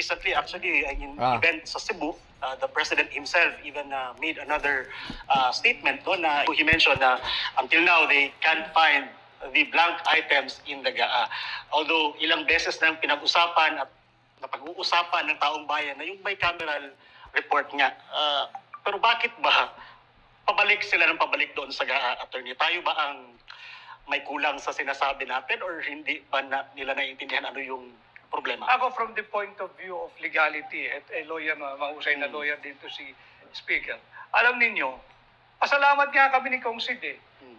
recently, actually, in event sa Cebu, the President himself even made another statement doon na he mentioned na until now, they can't find the blank items in the GAA. Although ilang beses nang pinag-usapan at napag-uusapan ng taong bayan na yung bicameral report nga. Pero bakit ba pabalik sila ng pabalik doon sa GAA, attorney? Tayo ba ang may kulang sa sinasabi natin or hindi ba nila naiintindihan ano yung problema? Ako from the point of view of legality, at a lawyer, mahusay na lawyer dito si Speaker. Alam ninyo, pasalamat nga kami ni Kong Sid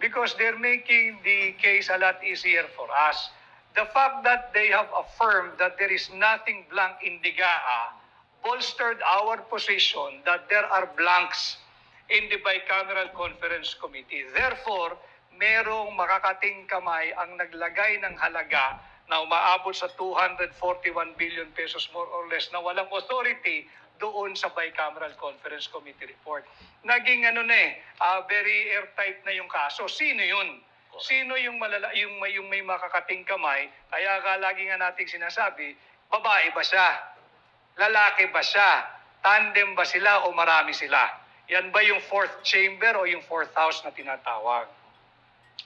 because they're making the case a lot easier for us. The fact that they have affirmed that there is nothing blank in the GAA bolstered our position that there are blanks in the Bicameral Conference Committee. Therefore, merong makakating kamay ang naglagay ng halaga na umaabot sa 241 billion pesos more or less na walang authority doon sa Bicameral Conference Committee report. Naging very airtight na yung kaso. Sino yun? Sino yung may makakating kamay? Kaya lagi nga nating sinasabi, babae ba siya? Lalaki ba siya? Tandem ba sila o marami sila? Yan ba yung fourth chamber o yung fourth house na tinatawag?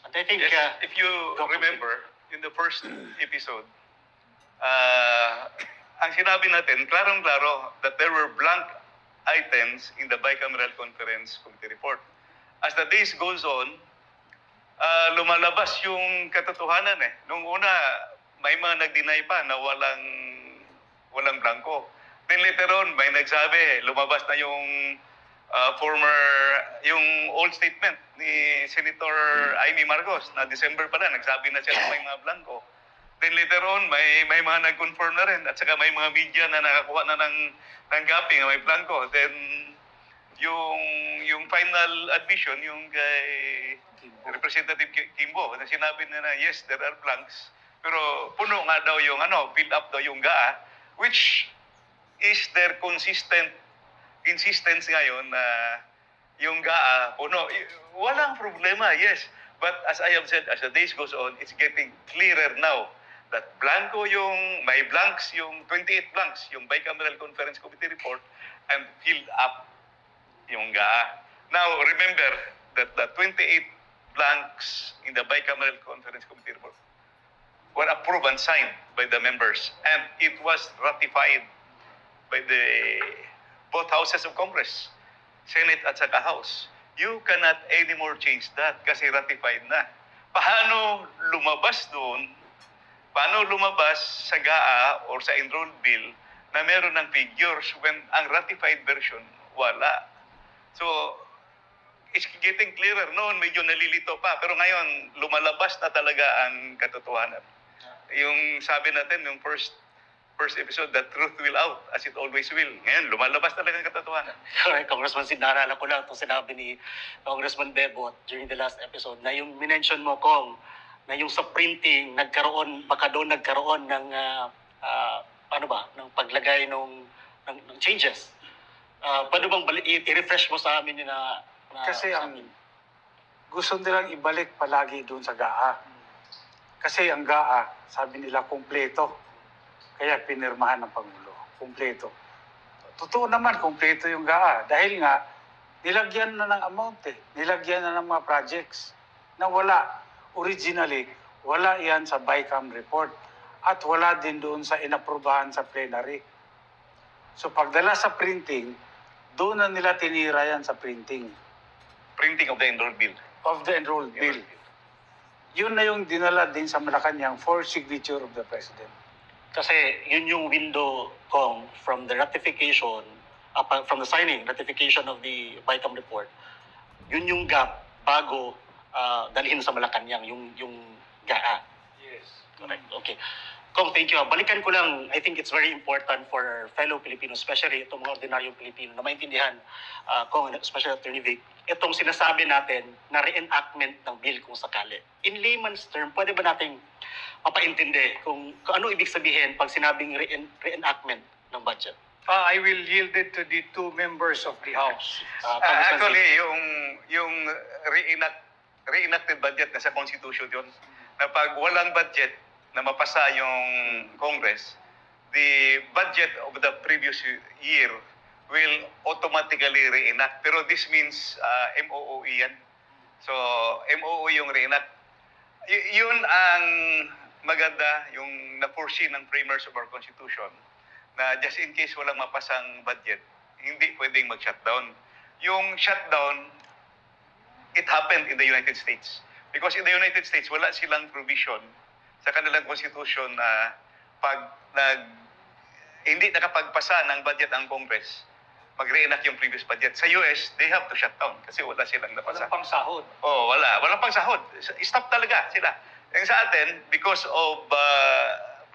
I think if you remember, in the first episode, ang sinabi natin, klarong-klaro that there were blank items in the Bicameral Conference Committee report. As the days goes on, lumalabas yung katotohanan Nung una, may mga nag-deny pa na walang blanco. Then later on, may nagsabi, lumabas na yung yung old statement ni Senator Amy Marcos na December pa na, nagsabi na siya na may mga blanco. Then later on, may mga nag-confirm na rin at saka may mga media na nakakuha na ng copy na may blanco. Then yung final admission, yung kay Representative Kimbo, na sinabi na yes, there are blanks. Pero puno nga daw yung fill up daw yung GAA, which is their insistence ngayon na yung GAA puno. Walang problema, yes. But as I have said, as the days goes on, it's getting clearer now that may blanks, yung 28 blanks, yung Bicameral Conference Committee report, and filled up yung GAA. Now, remember that the 28 blanks in the Bicameral Conference Committee report were approved and signed by the members, and it was ratified by both houses of Congress, Senate at saka House. You cannot anymore change that kasi ratified na. Paano lumabas doon? Paano lumabas sa GAA or sa enrolled bill na meron ng figures when ang ratified version wala? So, it's getting clearer. Noon medyo nalilito pa, pero ngayon lumalabas na talaga ang katotohanan. Yung sabi natin, yung first episode, the truth will out, as it always will. Ngayon, lumalabas talaga ang katotohanan. Correct, Congressman Sid, naalala ko lang itong sinabi ni Congressman Bebot during the last episode na yung minention mo, Kong, na yung sa printing, baka doon nagkaroon ng, ng paglagay ng changes. Paano bang i-refresh mo sa amin yun na kasi gusto nilang ibalik palagi doon sa GAA. Kasi ang GAA, sabi nila, kumpleto. Kaya pinirmahan ng Pangulo. Kumpleto. Totoo naman, kumpleto yung GAA. Dahil nga, nilagyan na ng amount Nilagyan na ng mga projects na wala. Originally, wala yan sa BICAM report. At wala din doon sa inaprubahan sa plenary. So pagdala sa printing, doon na nila tinira yan sa printing. Printing of the enrolled bill. Of the enrolled bill. Yun na yung dinala din sa Malacanang for signature of the President. Kasi yun yung window, Kong, from the ratification, from the ratification of the BICAM report, yun yung gap bago dalhin sa Malacanang, yung GAA. Yes. Correct. Okay. Kong, thank you. Balikan ko lang, I think it's very important for fellow Filipinos, especially itong mga ordinaryong Pilipino, na maintindihan, Kong, especially Attorney Vic, itong sinasabi natin na reenactment ng bill kung sakali. In layman's term, pwede ba nating mapaintindi kung ano ibig sabihin pag sinabing reenactment ng budget? I will yield it to the two members of the House. Actually, yung reenacted budget na sa Constitution yun, na pag walang budget na mapasa yung Congress, the budget of the previous year will automatically reenact. Pero this means MOOE yan. So, MOOE yung reenact. Yun ang maganda, yung na-foresee ng framers of our Constitution, na just in case walang mapasang budget, hindi pwedeng mag-shutdown. Yung shutdown, it happened in the United States. Because in the United States, wala silang provision sa kanilang Constitution na pag hindi nakapagpasa ng budget ang Congress, mag-reenact yung previous budget. Sa US, they have to shut down kasi wala silang napasa. Walang pang sahod. Oh, wala. Walang pang sahod. Stop talaga sila. Yung sa atin, because of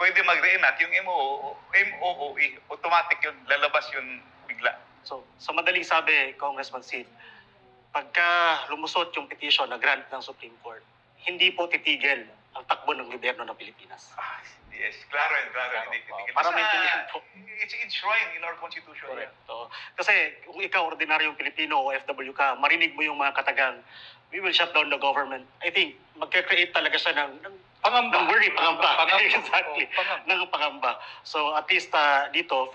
pwede mag-reenact, yung MOOE, automatic yun, lalabas yun bigla. So, sa madaling sabi, Congressman Sid, pagka lumusot yung petition na grant ng Supreme Court, hindi po titigil ang takbo ng gobyerno ng Pilipinas. Yes, klaro yun, klaro. Hindi titigil. Para maintindihan po. It's enshrined in our Constitution. Correct. So, kasi kung ikaw, ordinaryong Pilipino o OFW ka, marinig mo yung mga katagang, we will shut down the government. I think, magka-create talaga siya ng Pangamba. ng worry, pangamba. Pangamba. Exactly. Pangamba. Ng pangamba. So, at least dito,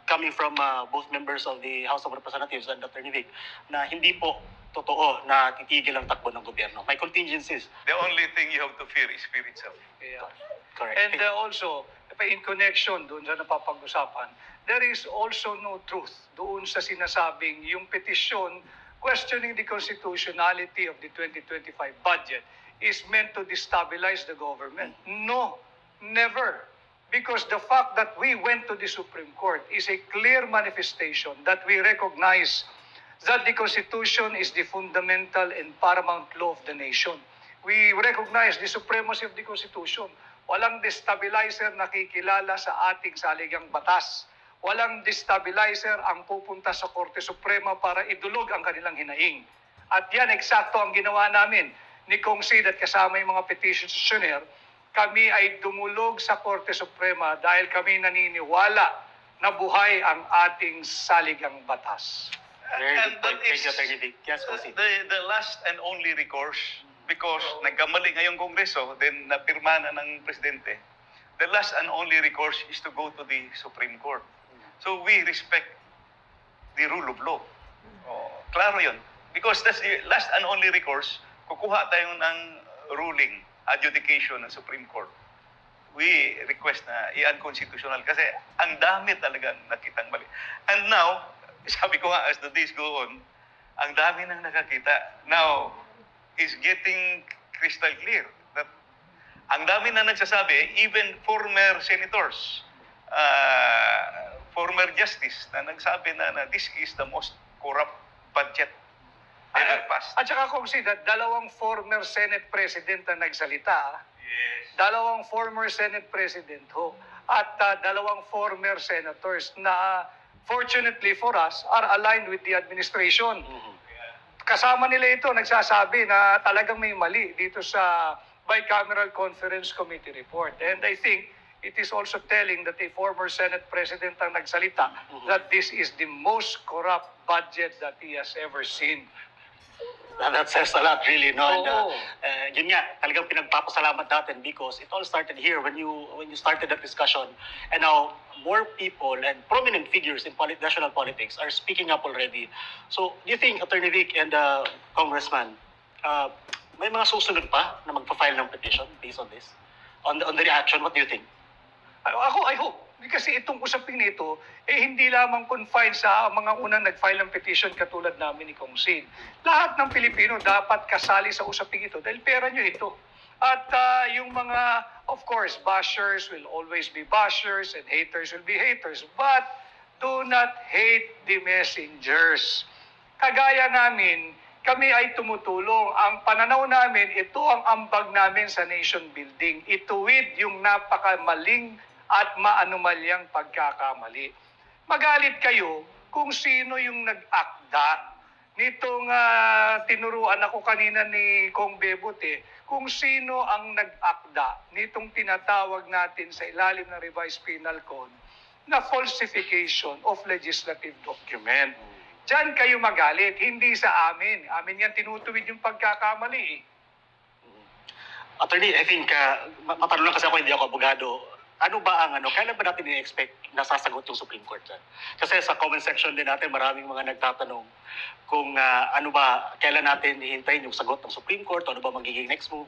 coming from both members of the House of Representatives and Attorney Vic, na hindi po totoo na titigil ang takbo ng gobyerno. May contingencies. The only thing you have to fear is fear itself. Yeah. Correct. And also, in connection doon sa napapag-usapan, there is also no truth doon sa sinasabing yung petition questioning the constitutionality of the 2025 budget is meant to destabilize the government. No, never. Because the fact that we went to the Supreme Court is a clear manifestation that we recognize that the Constitution is the fundamental and paramount law of the nation. We recognize the supremacy of the Constitution. Walang destabilizer na kikilala sa ating saligang batas. Walang destabilizer ang pupunta sa Korte Suprema para idulog ang kanilang hinaing. At yan, eksakto ang ginawa namin ni Kong Sid at kasama yung mga petitioner. Kami ay dumulog sa Korte Suprema dahil kami naniniwala na buhay ang ating saligang batas. Very And good point. that Thank you, is Attorney Vic. Yes, proceed. the last and only recourse because nagkamali ngayong Kongreso, then napirma na ng Presidente. The last and only recourse is to go to the Supreme Court. So we respect the rule of law. Oh, klaro yun. Because that's the last and only recourse, kukuha tayo ng ruling, adjudication ng Supreme Court. We request na i-unconstitutional kasi ang dami talagang nakitang mali. And now, sabi ko nga, as the days go on, ang dami nang nakakita. Now, is getting crystal clear that ang dami na nagsasabi, even former senators, former justice na nagsabi na this is the most corrupt budget ever passed. At saka kung dalawang former Senate President na nagsalita, Yes. dalawang former Senate President ho, at dalawang former senators na fortunately for us are aligned with the administration. Kasama nila ito, nagsasabi na talagang may mali dito sa Bicameral Conference Committee report. And I think it is also telling that a former Senate President ang nagsalita that this is the most corrupt budget that he has ever seen. That says a lot, really, no? And, Oo. yun nga, talagang pinagpapasalamat natin because it all started here when you started that discussion. And now, more people and prominent figures in national politics are speaking up already. So, do you think, Attorney Vic and Congressman, may mga susunod pa na magpa-file ng petition based on this? On the reaction, what do you think? I hope. Kasi itong usapin nito, hindi lamang confined sa mga unang nag-file ng petition katulad namin ni Kong Sid. Lahat ng Pilipino dapat kasali sa usapin ito dahil pera nyo ito. At yung mga, of course, bashers will always be bashers and haters will be haters. But do not hate the messengers. Kagaya namin, kami ay tumutulong. Ang pananaw namin, ito ang ambag namin sa nation building. Ituwid yung napakamaling at maanumalyang pagkakamali. Magalit kayo kung sino yung nag-akda nitong tinuruan ako kanina ni Kong Bebot kung sino ang nag-akda nitong tinatawag natin sa ilalim ng Revised Penal Code na falsification of legislative document. Diyan kayo magalit, hindi sa amin. Amin yan tinutuwid yung pagkakamali. Attorney, I think, matanong lang kasi ako, hindi ako abogado. ano ba ang kailan ba natin i-expect na sasagot yung Supreme Court dyan? Kasi sa comment section din natin, maraming mga nagtatanong kung ano ba, kailan natin hihintayin yung sagot ng Supreme Court, ano ba magiging next move.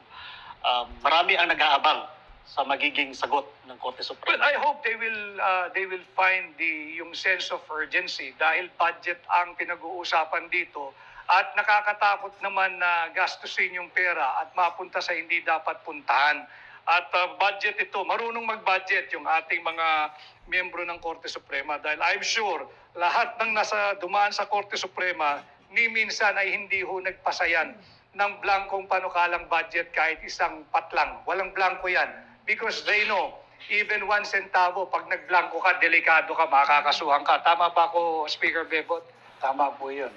Marami ang nag-aabang sa magiging sagot ng Korte Suprema. Well, I hope they will find yung sense of urgency dahil budget ang pinag-uusapan dito at nakakatakot naman na gastusin yung pera at mapunta sa hindi dapat puntahan. At budget ito, marunong mag-budget yung ating mga miyembro ng Korte Suprema dahil I'm sure lahat ng dumaan sa Korte Suprema ni minsan ay hindi ho nagpasayan ng blankong panukalang budget kahit isang patlang. Walang blanko yan because they know even 1 centavo pag nagblanko ka, delikado ka, makakasuhan ka. Tama ba ako, Speaker Bebot? Tama po yun.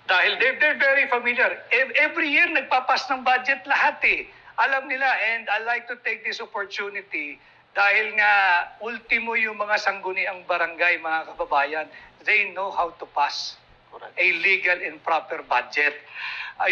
Dahil they're very familiar. Every year nagpapas ng budget lahat eh. Alam nila, and I like to take this opportunity dahil nga ultimo yung mga sangguniang barangay, mga kababayan, they know how to pass a legal and proper budget.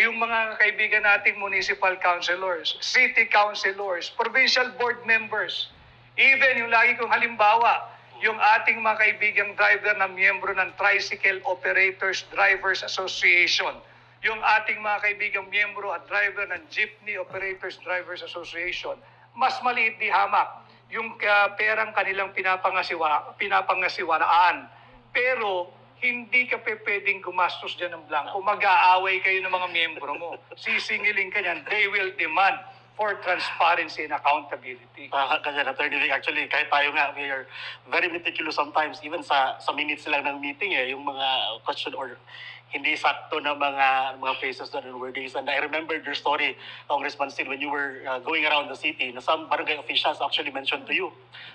Yung mga kaibigan nating municipal councilors, city councilors, provincial board members, even yung lagi kong halimbawa, yung ating mga kaibigang driver na miyembro ng Tricycle Operators Drivers Association, yung ating mga kaibigang miyembro at driver ng Jeepney Operators Drivers Association, mas maliit di hamak yung perang kanilang pinapangasiwaraan. Pero hindi ka pwedeng gumastos dyan ng blanco. Mag-aaway kayo ng mga miyembro mo. Sisingilin ka niyan. They will demand for transparency and accountability. Kasi Attorney Vic, actually, kahit tayo nga, we are very meticulous sometimes, even sa minutes lang ng meeting, yung mga question or hindi sakto na mga phrases doon and wordings. And I remember your story, Congressman Sid, when you were going around the city, na some barangay officials actually mentioned to you,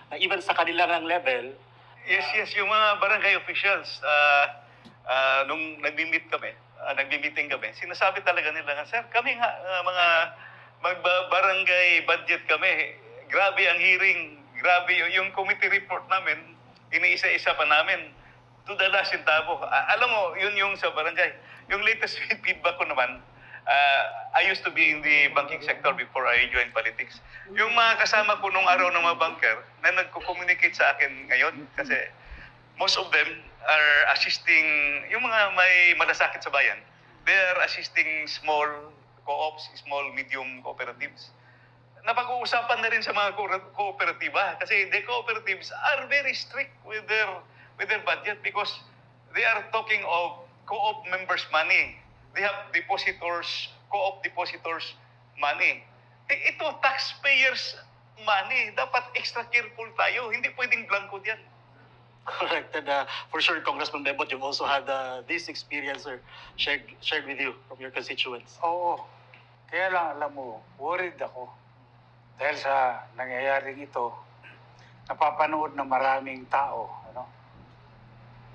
na even sa kanilang level, Yes, yung mga barangay officials, nung nagmi-meeting kami, sinasabi talaga nila, sir, kami nga, mga mag-barangay budget kami, grabe ang hearing, grabe yung committee report namin, iniisa-isa pa namin, to the last centavo. Alam mo, yun yung sa barangay. Yung latest feedback ko naman, I used to be in the banking sector before I joined politics. Yung mga kasama ko nung araw ng mga banker na nagko-communicate sa akin ngayon kasi most of them are assisting, yung mga may malasakit sa bayan, they are assisting small co-ops, small, medium cooperatives. Napag-uusapan na rin sa mga kooperatiba kasi the cooperatives are very strict with their budget because they are talking of co-op members' money. They have depositors, co-op depositors money. Ito, taxpayers money. Dapat extra careful tayo. Hindi pwedeng blanco diyan. correct. And for sure, Congressman Bebot, you also had this experience shared with you from your constituents. Oo. Kaya lang, alam mo, worried ako. Dahil sa nangyayaring ito, napapanood ng maraming tao. Ano?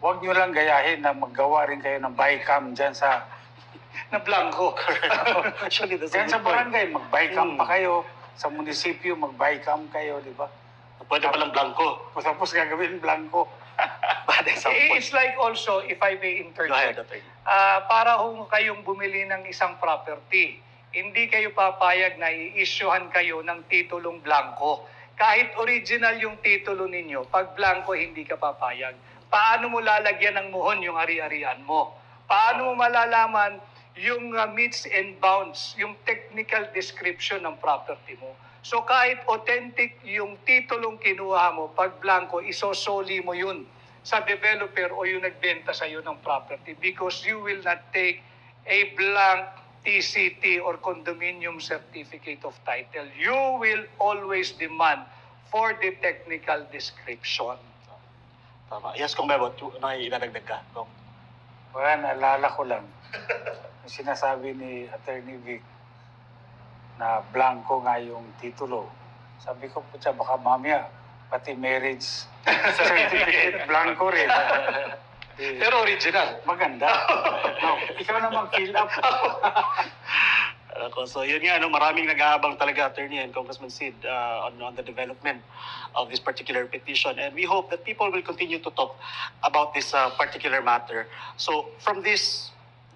Huwag nyo lang gayahin na maggawa rin kayo ng bycam dyan sa Na blanco. Actually, that's dyan a sa good point. barangay, mag-bycam pa kayo. Sa munisipyo, mag-bycam kayo, di ba? Pwede palang blanco. Tapos gagawin blanco. Bad example. It's like also, if I may Go ahead, interject, Attorney. para kung kayong bumili ng isang property, hindi kayo papayag na i-issuehan kayo ng titulong blanco. Kahit original yung titulo ninyo, pag blanco hindi ka papayag. Paano mo lalagyan ng muhon yung ari-arian mo? Paano mo malalaman yung meets and bounds, yung technical description ng property mo? So kahit authentic yung titulong kinuha mo, pag blanco, isosoli mo yun sa developer o yung nagbenta sa iyo ng property because you will not take a blank TCT or condominium certificate of title. You will always demand for the technical description. Tama. Yes, Kung Bebot, may idadagdag ka. Kung. Wala, naalala ko lang. Yung sinasabi ni Attorney Vic na blanco nga yung titulo. Sabi ko, putya, baka mamaya, pati marriage certificate blanco rin. Pero original. Maganda. No, ikaw na mag-fill up. So yun nga, maraming nag-aabang talaga, Attorney and Congressman Sid, on the development of this particular petition. And we hope that people will continue to talk about this particular matter. So from this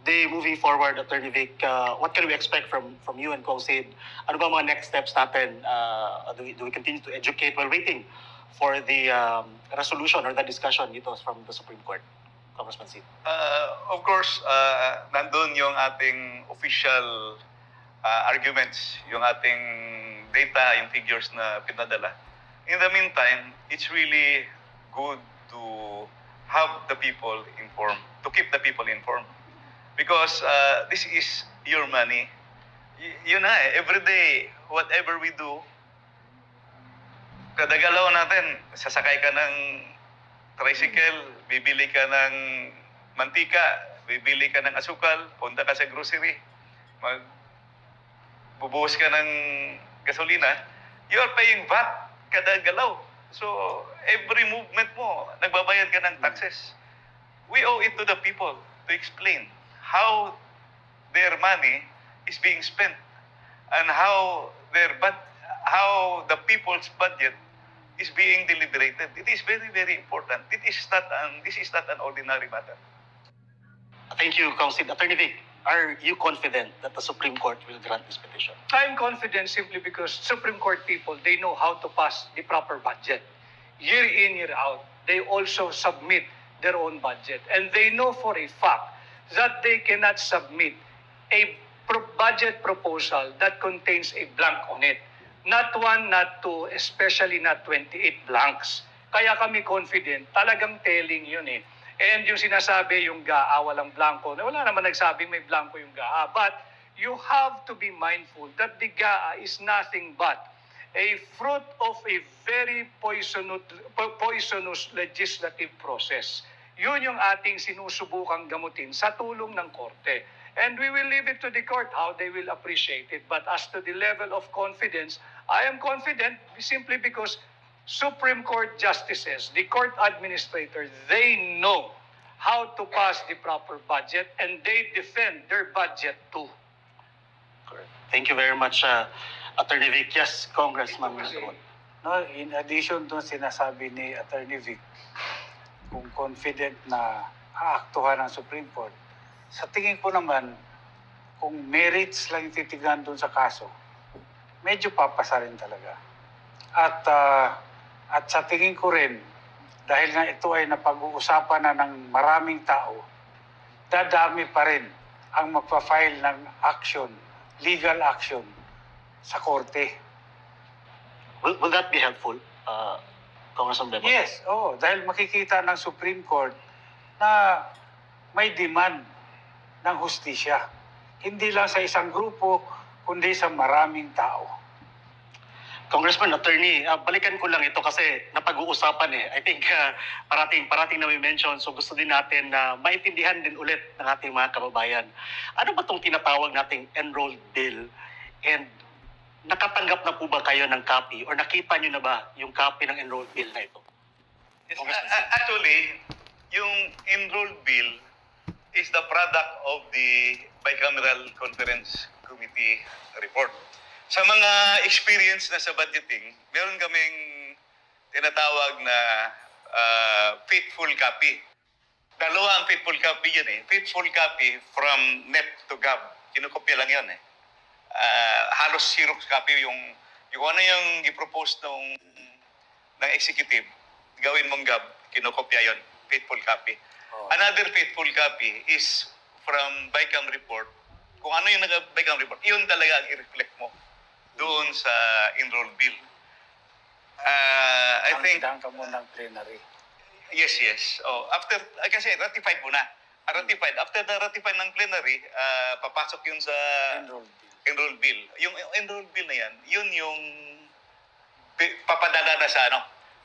day moving forward, Attorney Vic, what can we expect from you and Kong Sid? Ano ba mga next steps natin? Do we continue to educate while waiting for the resolution or the discussion dito from the Supreme Court? Congressman Sid. Of course, nandun yung ating official arguments, yung ating data, yung figures na pinadala. In the meantime, it's really good to have the people informed, to keep the people informed. Because this is your money. Yun na every day, whatever we do, kada galaw natin, sasakay ka ng tricycle, bibili ka ng mantika, bibili ka ng asukal, punta ka sa grocery, bubuhos ka ng gasolina, you are paying VAT kada galaw. So, every movement mo, nagbabayad ka ng taxes. We owe it to the people to explain how their money is being spent and how the people's budget is being deliberated. It is very, very important. This is not an ordinary matter. Thank you, Council. Attorney Vic, are you confident that the Supreme Court will grant this petition? I'm confident simply because Supreme Court people, they know how to pass the proper budget. Year in, year out, they also submit their own budget. And they know for a fact that they cannot submit a budget proposal that contains a blank on it. Not one, not two, especially not 28 blanks. Kaya kami confident, talagang telling yun eh. And yung sinasabi, yung GAA, walang blanco, wala naman nagsabing may blanco yung GAA. But you have to be mindful that the GAA is nothing but a fruit of a very poisonous legislative process. Yun yung ating sinusubukang gamutin sa tulong ng korte. And we will leave it to the court how they will appreciate it. But as to the level of confidence, I am confident simply because Supreme Court justices, the court administrators, they know how to pass the proper budget and they defend their budget too. Correct. Thank you very much, Attorney Vic. Yes, Congressman. No, in addition to sinasabi ni Attorney Vic, kung confident na aaktuhan ng Supreme Court, sa tingin ko naman, kung merits lang titignan doon sa kaso, medyo papasa rin talaga. At sa tingin ko rin, dahil nga ito ay napag-uusapan na ng maraming tao, dadami pa rin ang magpa-file ng action, legal action sa korte. Will that be helpful, Congressman Bebo? Yes, dahil makikita ng Supreme Court na may demand ng hustisya. Hindi lang sa isang grupo, kundi sa maraming tao. Congressman, Attorney, balikan ko lang ito kasi napag-uusapan eh. I think parating na may mention, so gusto din natin na maintindihan din ulit ng ating mga kababayan. Ano ba itong tinatawag nating enrolled bill? And nakatanggap na po ba kayo ng copy or nakita nyo na ba yung copy ng enrolled bill na ito? Yes, actually, yung enrolled bill is the product of the Bicameral Conference Committee report. Sa mga experience na sa budgeting, meron kaming tinatawag na faithful copy. Dalawa ang faithful copy yan eh. Faithful copy from NEP to GAB. Kinukopya lang yan eh. Halos Xerox copy yung ano yung i-propose ng executive, gawin mong GAB, kinukopya yon, faithful copy. Another faithful copy is from BICAM report. Kung ano yung BICAM report, yun talaga ang i-reflect mo doon sa enrolled bill. I think... Ang ka mo ng plenary. Yes. After, kasi ratified mo na. Ratified. After na ratified ng plenary, papasok yun sa enrolled bill. Yung enrolled bill na yan, yun yung papadala na sa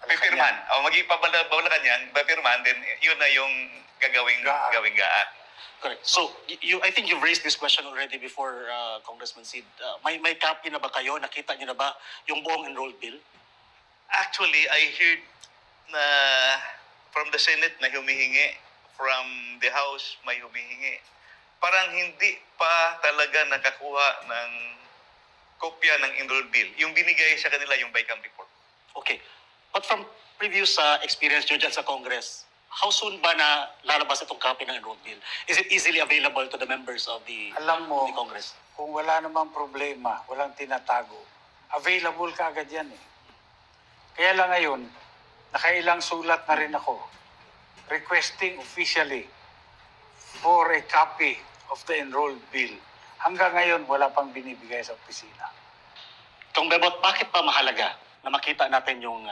pipirman. Magipabalakan yan, papirman, then yun na yung gagawing GAA. Correct. So, I think you've raised this question already before, Congressman Sid. May copy na ba kayo? Nakita niyo na ba yung buong enrolled bill? Actually, I heard na from the Senate na humihingi, from the House may humihingi. Parang hindi pa talaga nakakuha ng kopya ng enrolled bill. Yung binigay sa kanila yung BICAM report. Okay. But from previous experience nyo dyan sa Congress, how soon ba na lalabas itong copy ng enrolled bill? Is it easily available to the members of the, Alam mo, of the Congress? kung wala namang problema, walang tinatago, available ka agad yan eh. Kaya lang ngayon, nakailang sulat na rin ako requesting officially for a copy of the enrolled bill. Hanggang ngayon, wala pang binibigay sa opisina. Kung Bebot, bakit pa mahalaga na makita natin yung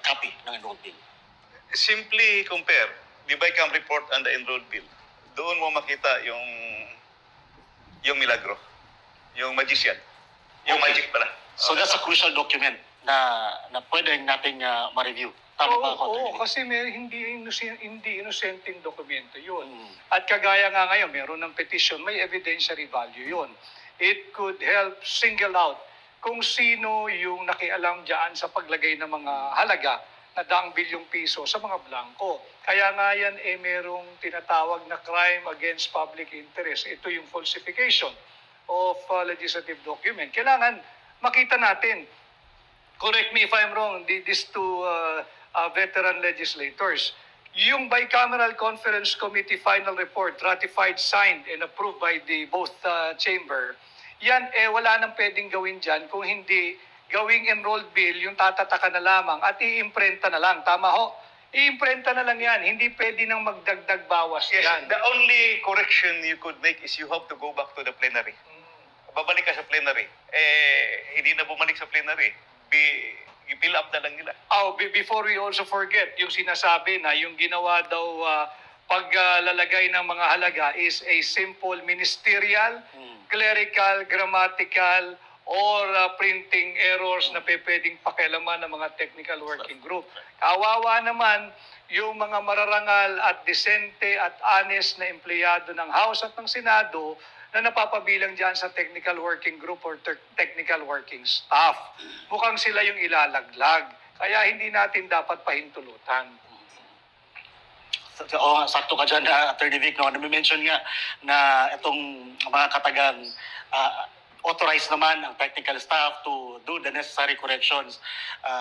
copy ng enrolled bill? Simply compare the BICAM report and the enrolled bill. Doon mo makita yung milagro, yung magician, yung Okay. magic pala. So that's a crucial document na pwede nating ma-review. Tama ba ako? Oo, kasi hindi inosenteng dokumento yun. Mm. At kagaya nga ngayon, meron ng petition, may evidentiary value yun. It could help single out kung sino yung nakialam dyan sa paglagay ng mga halaga na 100 bilyong piso sa mga blanco. Kaya nga yan merong tinatawag na crime against public interest. Ito yung falsification of legislative document. Kailangan makita natin, correct me if I'm wrong, these two veteran legislators, yung bicameral conference committee final report ratified, signed, and approved by the both chamber, yan wala nang pwedeng gawin dyan kung hindi gawing enrolled bill, yung tatataka na lamang at iimprenta na lang. Tama ho? Iimprenta na lang yan. Hindi pwede nang magdagdag bawas Yes, yan. the only correction you could make is you have to go back to the plenary. Babalik ka sa plenary. Hindi na bumalik sa plenary. I-fill up na lang nila. Before we also forget, yung sinasabi na yung ginawa daw paglalagay ng mga halaga is a simple ministerial, clerical, grammatical, or printing errors na pwedeng pakialaman ng mga technical working group. Kawawa naman yung mga mararangal at disente at honest na empleyado ng House at ng Senado na napapabilang dyan sa technical working group or technical working staff. Mukhang sila yung ilalaglag. Kaya hindi natin dapat pahintulutan. Sakto ka dyan, Attorney Vic, no? Na-mention nga na itong mga katagang authorized naman ang technical staff to do the necessary corrections.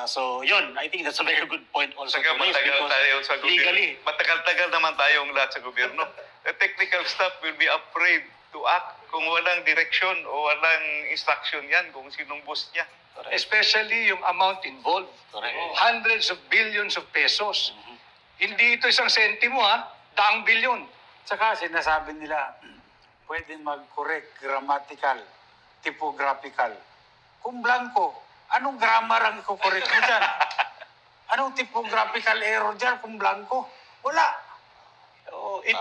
So, yun, I think that's a very good point also. Saka to raise matagal because tayo sa gobyerno. legally, Matagal-tagal naman tayong lahat sa gobyerno. The technical staff will be afraid to act kung walang direction o walang instruction yan kung sinong boss niya. Especially yung amount involved. Correct. Hundreds of billions of pesos. Hindi ito isang sentimo, daang bilyon. Tsaka sinasabi nila, pwede mag-correct grammatical, typographical. Kung blanco, anong grammar ang iko-correct mo dyan? Anong typographical error dyan kung blanco? Wala. It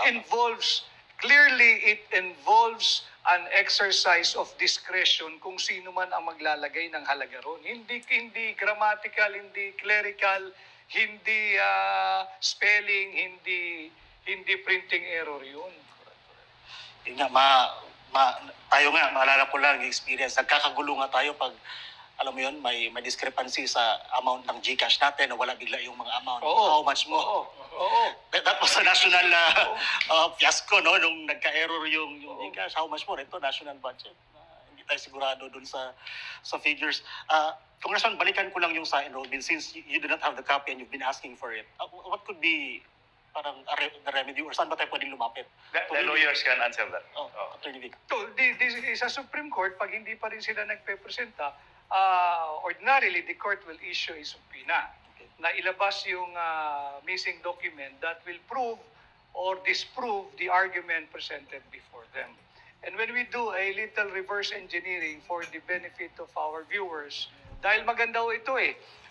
involves an exercise of discretion kung sino man ang maglalagay ng halaga ron. Hindi grammatical, hindi clerical, hindi spelling, hindi printing error yun. yun nga, tayo nga, maalala ko lang yung experience. Nagkakagulo nga tayo pag, alam mo yun, may discrepancy sa amount ng GCash natin na wala bigla yung mga amount. Oo. How much more? Oo. That was a national fiasco, no? Nung nagka-error yung GCash. How much more? Ito, national budget. Hindi tayo sigurado dun sa figures. Congressman, balikan ko lang yung sa enrolled bill since you do not have the copy and you've been asking for it. What could be parang the remedy or saan ba tayo pwedeng lumapit? The lawyers can answer that. Attorney Vic. Sa Supreme Court, pag hindi pa rin sila nagpe-presenta, ordinarily, the court will issue a subpoena na ilabas yung missing document that will prove or disprove the argument presented before them. And when we do a little reverse engineering for the benefit of our viewers, dahil maganda ho ito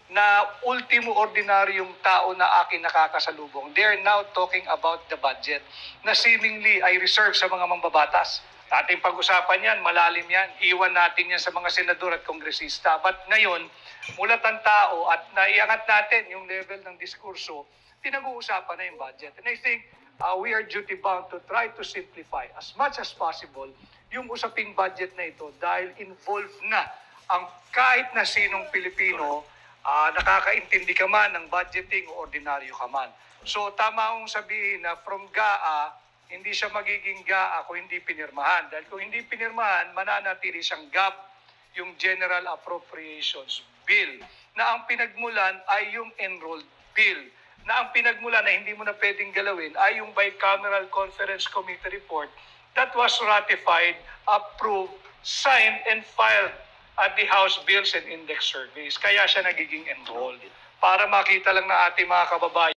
na ultimo ordinaryong tao na akin nakakasalubong, they're now talking about the budget na seemingly ay reserved sa mga mambabatas. Ating pag-usapan yan, malalim yan. Iwan natin yan sa mga senador at kongresista. But ngayon, mulat ang tao at naiangat natin yung level ng diskurso, pinag-uusapan na yung budget. And I think we are duty-bound to try to simplify as much as possible yung usaping budget na ito dahil involved na ang kahit na sinong Pilipino, nakakaintindi ka man ng budgeting o ordinaryo ka man. So tama akong sabihin na from GAA, hindi siya magiging GAA kung hindi pinirmahan. Dahil kung hindi pinirmahan, mananatili siyang GAB, yung General Appropriations Bill, na ang pinagmulan ay yung enrolled bill na ang pinagmula na hindi mo na pwedeng galawin ay yung Bicameral Conference Committee report that was ratified, approved, signed, and filed at the House Bills and Index Surveys. Kaya siya nagiging enrolled. Para makita lang na ating mga kababayan